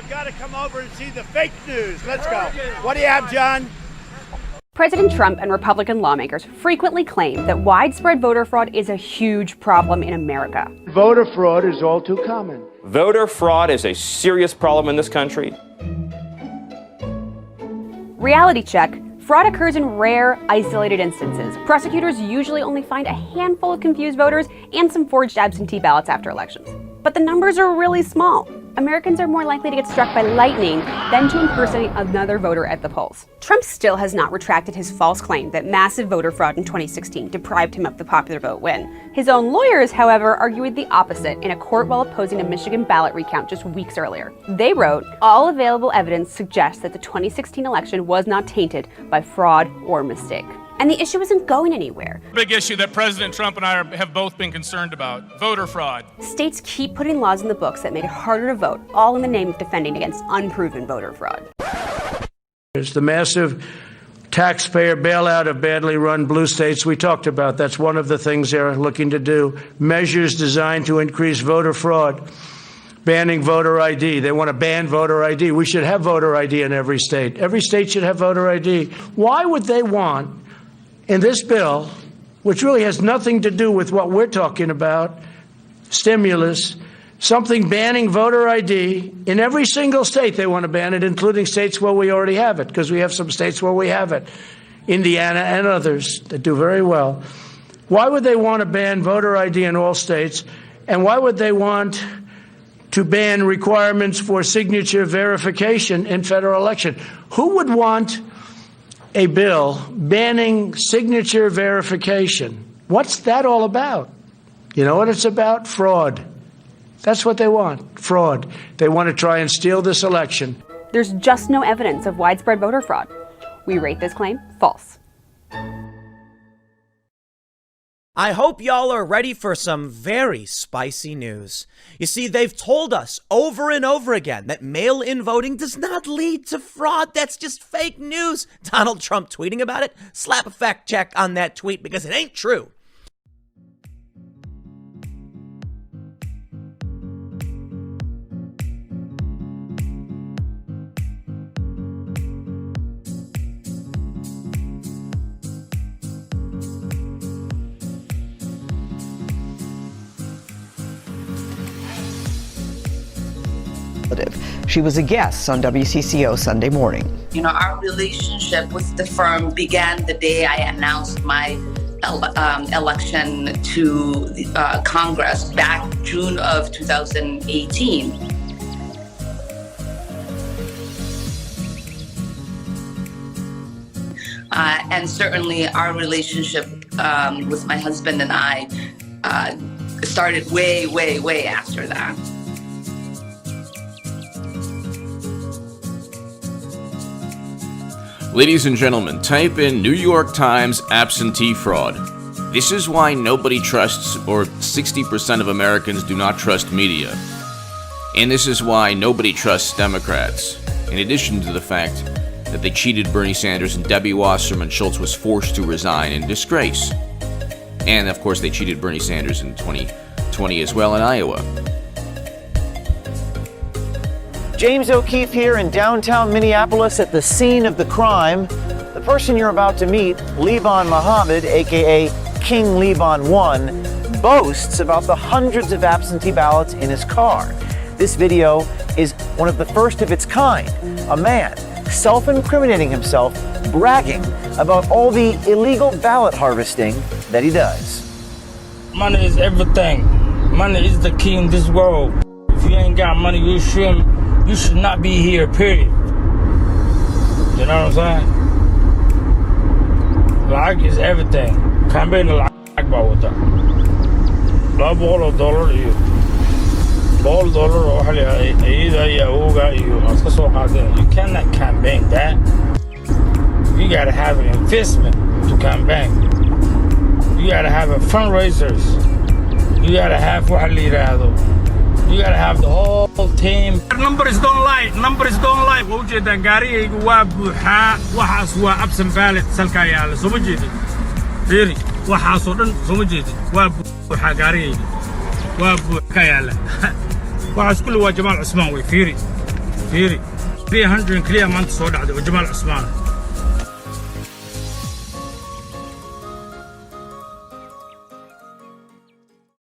got to come over and see the fake news. Let's go. What do you have, John? President Trump and Republican lawmakers frequently claim that widespread voter fraud is a huge problem in America. Voter fraud is all too common. Voter fraud is a serious problem in this country. Reality check. Fraud occurs in rare, isolated instances. Prosecutors usually only find a handful of confused voters and some forged absentee ballots after elections. But the numbers are really small. Americans are more likely to get struck by lightning than to impersonate another voter at the polls. Trump still has not retracted his false claim that massive voter fraud in 2016 deprived him of the popular vote win. His own lawyers, however, argued the opposite in a court while opposing a Michigan ballot recount just weeks earlier. They wrote, "All available evidence suggests that the 2016 election was not tainted by fraud or mistake." And the issue isn't going anywhere. Big issue that President Trump and I have both been concerned about, voter fraud. States keep putting laws in the books that make it harder to vote, all in the name of defending against unproven voter fraud. There's the massive taxpayer bailout of badly run blue states we talked about. That's one of the things they're looking to do. Measures designed to increase voter fraud. Banning voter ID. They want to ban voter ID. We should have voter ID in every state. Every state should have voter ID. Why would they want, in this bill, which really has nothing to do with what we're talking about, stimulus, something banning voter ID in every single state? They want to ban it, including states where we already have it, because we have some states where we have it, Indiana and others that do very well. Why would they want to ban voter ID in all states? And why would they want to ban requirements for signature verification in federal election? Who would want a bill banning signature verification? What's that all about? You know what it's about? Fraud. That's what they want, fraud. They want to try and steal this election. There's just no evidence of widespread voter fraud. We rate this claim false. I hope y'all are ready for some very spicy news. You see, they've told us over and over again that mail-in voting does not lead to fraud. That's just fake news. Donald Trump tweeting about it? Slap a fact check on that tweet because it ain't true. She was a guest on WCCO Sunday morning. You know, our relationship with the firm began the day I announced my election to Congress back June of 2018. And certainly our relationship with my husband and I started way, way, way after that. Ladies and gentlemen, type in New York Times absentee fraud. This is why nobody trusts, or 60% of Americans do not trust media. And this is why nobody trusts Democrats, in addition to the fact that they cheated Bernie Sanders and Debbie Wasserman Schultz was forced to resign in disgrace. And of course they cheated Bernie Sanders in 2020 as well in Iowa. James O'Keefe here in downtown Minneapolis at the scene of the crime. The person you're about to meet, Liban Mohammed, aka King Liban 1, boasts about the hundreds of absentee ballots in his car. This video is one of the first of its kind. A man self-incriminating himself, bragging about all the illegal ballot harvesting that he does. Money is everything. Money is the key in this world. If you ain't got money, you should not be here, period. You know what I'm saying? Lacag is everything. Campaign lacag baa wata. $200 iyo $100 oo waxa la iyada iyo awooga iyo aska soo qaadeen. You cannot campaign that. You gotta have an investment to campaign. You gotta have a fundraisers. You gotta have waxa la yiraahdo. You gotta have the whole team. Numbers don't lie. Numbers don't lie. Wajida gaariyaygu waa buuxa. Waxaas waa absent ballot salka yaala. Soo ma jeedin. Fiiri, waxaas oo dhan soo ma jeedin. Waa buuxa gaariyaygu. Waa buuxa yaala. Waxaas kullu waa Jamaal Cusmaan way fiiri. فيري 300 كلية ما انت صور عدو وجمال عثمان